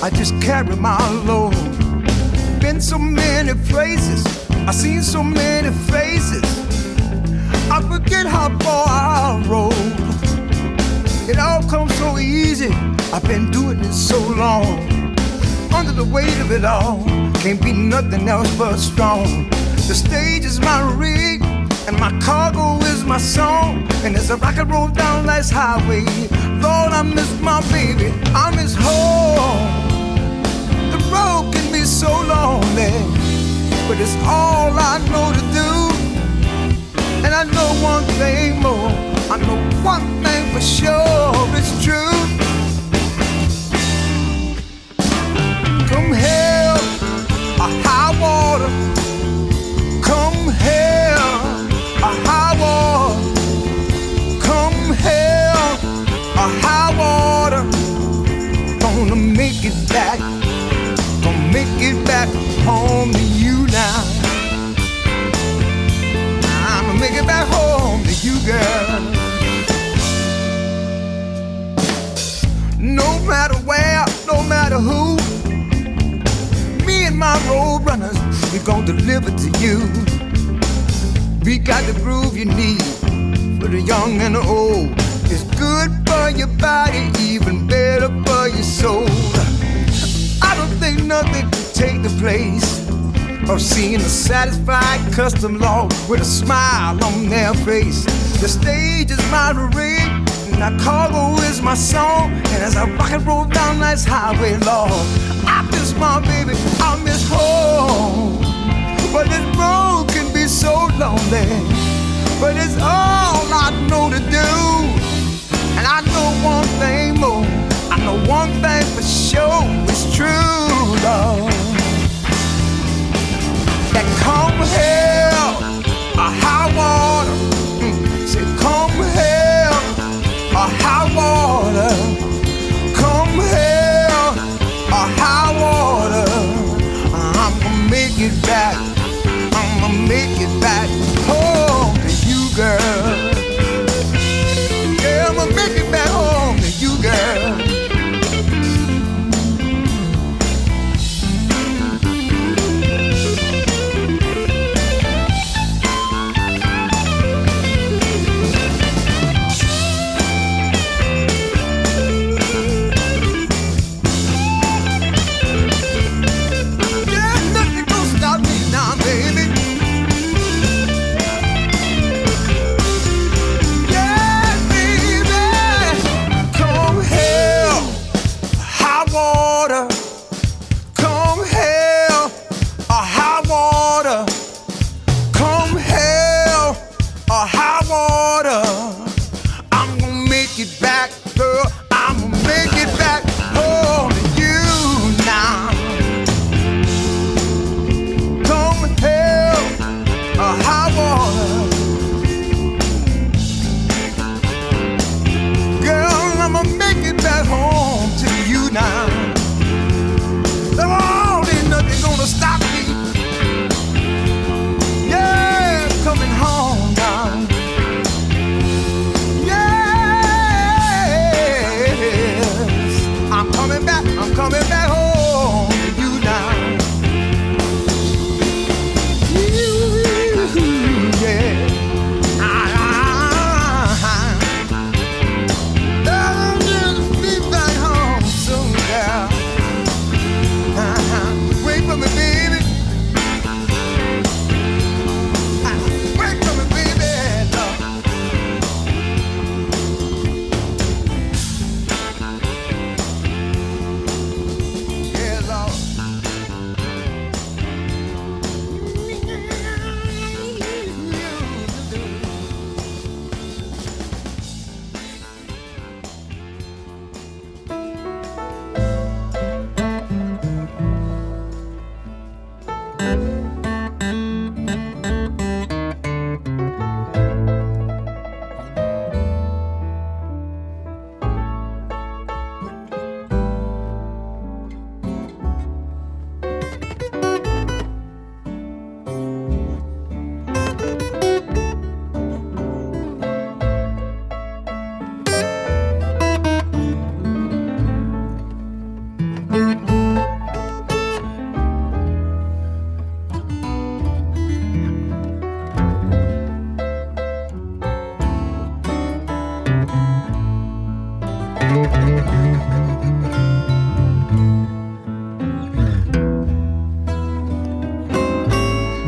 I just carry my load. Been so many places, I've seen so many faces. I forget how far I rode. It all comes so easy, I've been doing it so long. Under the weight of it all, can't be nothing else but strong. The stage is my rig, and my cargo is my song. And as I rock and roll down life's highway, Lord, I miss my baby, I miss home. The road can be so lonely, but it's all I know to do. And I know one thing more, I know one thing for sure, it's true. Come hell or high water, come hell or high water, come hell or high water. Gonna make it back, gonna make it back home to you now. I'ma make it back home to you, girl. No matter where, no matter who, me and my road runners, we gon' deliver to you. We got the groove you need for the young and the old. It's good for your body, even better for your soul. I don't think nothing can take the place of seeing a satisfied custom law with a smile on their face. The stage is my rig, and that cargo is my song. And as I rock and roll down life's highway, Lord, I miss my baby, I miss home. But this road can be so lonely, but it's all I know to do. And I know one thing more, I know one thing for sure, it's true, Lord. That come hell or high water, say come hell or high water, come hell or high water. I'm gonna make it back, I'm gonna make it back home to you, girl. Yeah, I'm gonna make it back home to you, girl.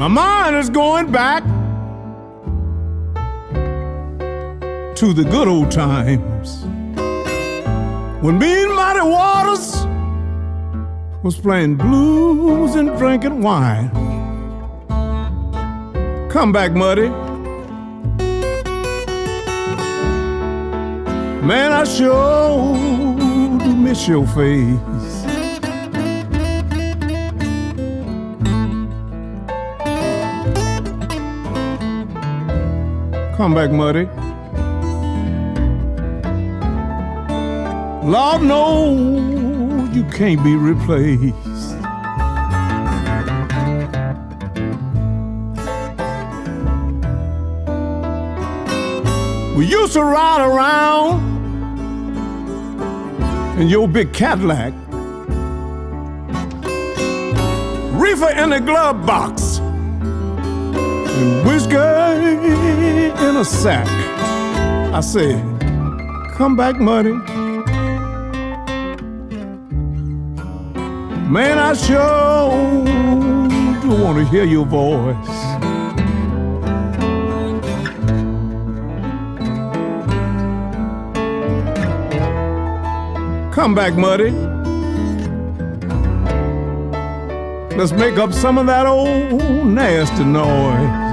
My mind is going back to the good old times when me and Muddy Waters was playing blues and drinking wine. Come back, Muddy. Man, I sure do miss your face. Come back, Muddy. Lord knows you can't be replaced. We used to ride around in your big Cadillac, reefer in the glove box, and whiskey in a sack. I said, come back, Muddy. Man, I sure do want to hear your voice. Come back, Muddy. Let's make up some of that old nasty noise.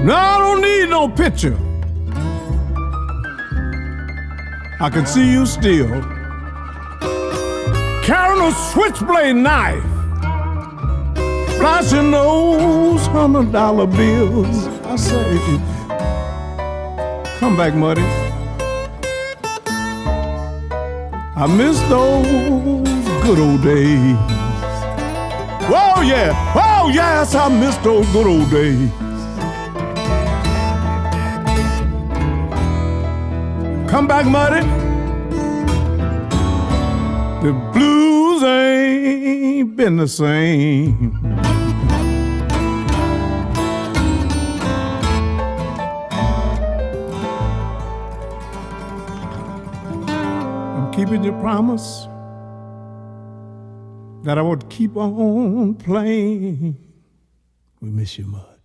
No, I don't need no picture. I can see you still carrying a switchblade knife, flashing those $100 bills. I say, come back, Muddy. I miss those good old days. Oh yeah, oh yes, I miss those good old days. Come back, Muddy. The blues ain't been the same. I'm keeping your promise that I would keep on playing. We miss you, Mud.